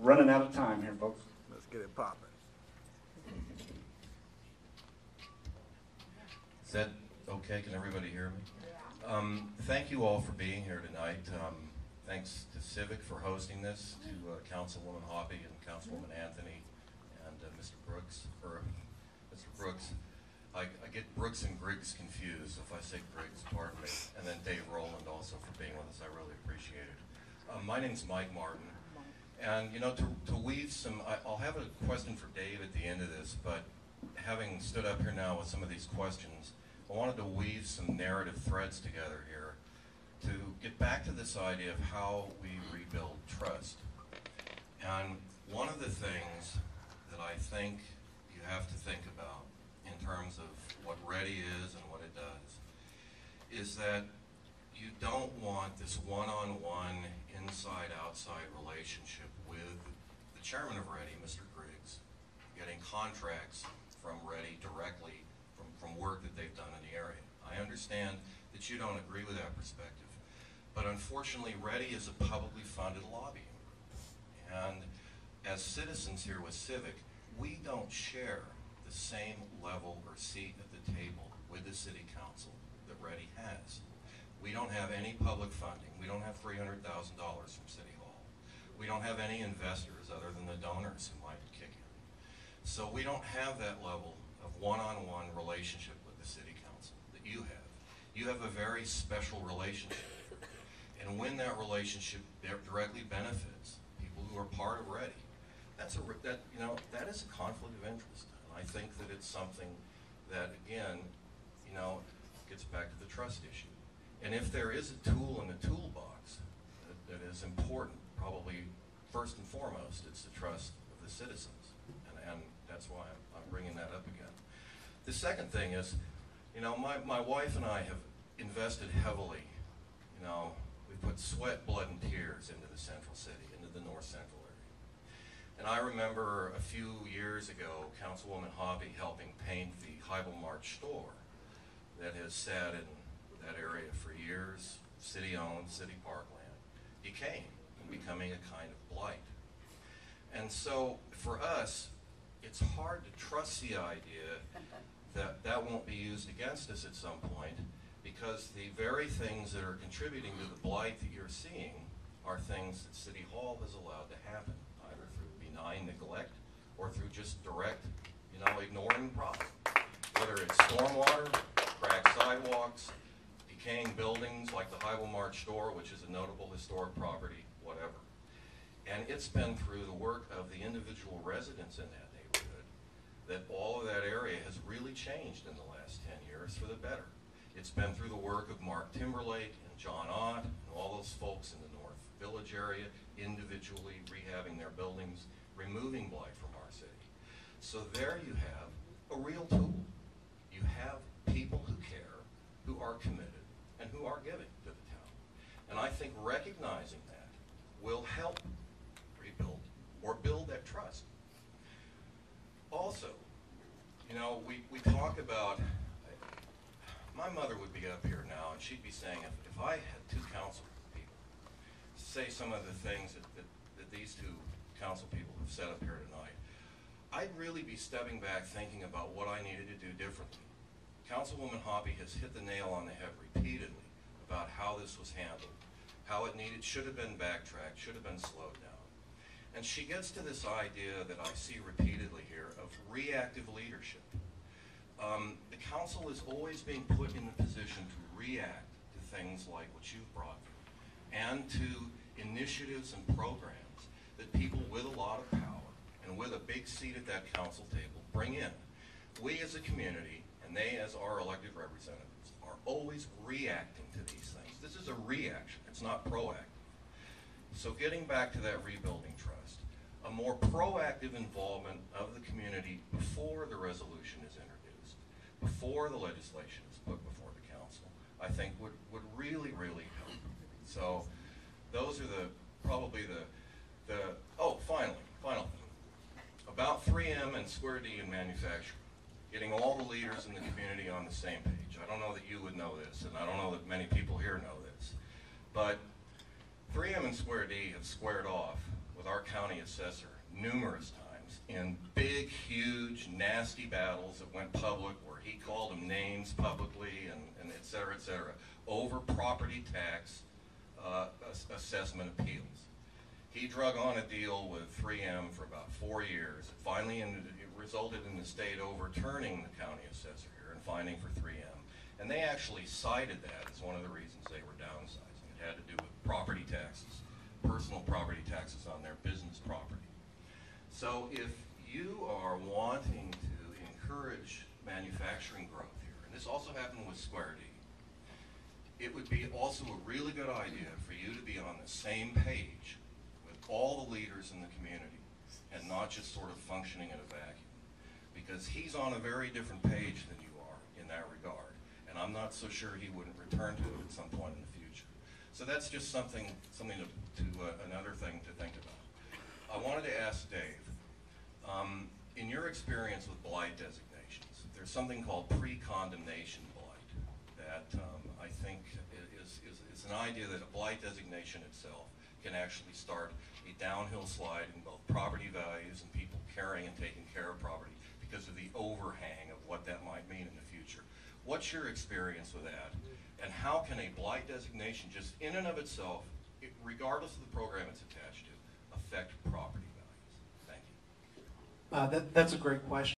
running out of time here, folks. Let's get it popping. Is that okay? Can everybody hear me? Thank you all for being here tonight. Thanks to Civic for hosting this, to Councilwoman Hoppy and Councilwoman Anthony and Mr. Brooks. I get Brooks and Griggs confused. If I say Griggs, pardon me. And then Dave Rowland also for being with us. I really appreciate it. My name's Mike Martin. And you know, to weave some, I'll have a question for Dave at the end of this, but having stood up here now with some of these questions, I wanted to weave some narrative threads together here to get back to this idea of how we rebuild trust. And one of the things that I think you have to think about in terms of what Ready is and what it does is that you don't want this one-on-one, inside-outside relationship with the chairman of Ready, Mr. Griggs, getting contracts from Ready directly from work that they've done in the area. I understand that you don't agree with that perspective, but unfortunately Ready is a publicly funded lobby. And as citizens here with Civic, we don't share the same level or seat at the table with the city council that Ready has. We don't have any public funding. We don't have $300,000 from City Hall. We don't have any investors other than the donors who might kick in. So we don't have that level of one-on-one relationship with the city council that you have. You have a very special relationship. And when that relationship directly benefits people who are part of Ready, that is a conflict of interest. And I think that it's something that, again, gets back to the trust issue. And if there is a tool in the toolbox that is important, probably first and foremost, it's the trust of the citizens. And that's why I'm bringing that up again. The second thing is, my wife and I have invested heavily. We put sweat, blood, and tears into the central city, into the north central area. And I remember a few years ago, Councilwoman Hobby helping paint the Heibel March store that has sat in that area for years, city-owned, city parkland, decaying and becoming a kind of blight. And so for us, it's hard to trust the idea that that won't be used against us at some point, because the very things that are contributing to the blight that you're seeing are things that City Hall has allowed to happen, either through benign neglect or through just direct, ignoring the problem. Whether it's stormwater, cracked sidewalks, decaying buildings like the Heibel March store, which is a notable historic property, whatever. And it's been through the work of the individual residents in that neighborhood that all of that area has really changed in the last 10 years for the better. It's been through the work of Mark Timberlake and John Ott and all those folks in the North Village area, individually rehabbing their buildings, removing blight from our city. So there you have a real tool. You have people who care, who are committed, and who are giving to the town. And I think recognizing that will help rebuild or build that trust. Also, we talk about, my mother would be up here now and she'd be saying, if I had two council people say some of the things that these two council people have said up here tonight, I'd really be stepping back thinking about what I needed to do differently. Councilwoman Hobby has hit the nail on the head repeatedly about how this was handled, how it should have been backtracked, should have been slowed down. And she gets to this idea that I see repeatedly here of reactive leadership. The council is always being put in the position to react to things like what you've brought and to initiatives and programs that people with a lot of power and with a big seat at that council table bring in. We as a community, and they as our elected representatives, are always reacting to these things. This is a reaction, it's not proactive. So getting back to that rebuilding trust, a more proactive involvement of the community before the resolution is introduced, before the legislation is put before the council, I think would really, really help. So those are probably final thing. About 3M and Square D in manufacturing. Getting all the leaders in the community on the same page. I don't know that you would know this, and I don't know that many people here know this, but 3M and Square D have squared off with with our county assessor numerous times in big, huge, nasty battles that went public where he called them names publicly and et cetera, over property tax assessment appeals. He drug on a deal with 3M for about 4 years. It finally it resulted in the state overturning the county assessor here and fining for 3M. And they actually cited that as one of the reasons they were downsizing. It had to do with property taxes, personal property taxes on their business property. So if you are wanting to encourage manufacturing growth here, and this also happened with Square D, it would be also a really good idea for you to be on the same page with all the leaders in the community and not just sort of functioning in a vacuum. Because he's on a very different page than you are in that regard. And I'm not so sure he wouldn't return to it at some point in the future. So that's just something another thing to think about. I wanted to ask Dave, in your experience with blight designations, there's something called pre-condemnation blight that I think is an idea that a blight designation itself can actually start a downhill slide in both property values and people carrying and taking care of property because of the overhang of what that might mean in the future. What's your experience with that? And how can a blight designation just in and of itself, regardless of the program it's attached to, affect property values? Thank you. That's a great question.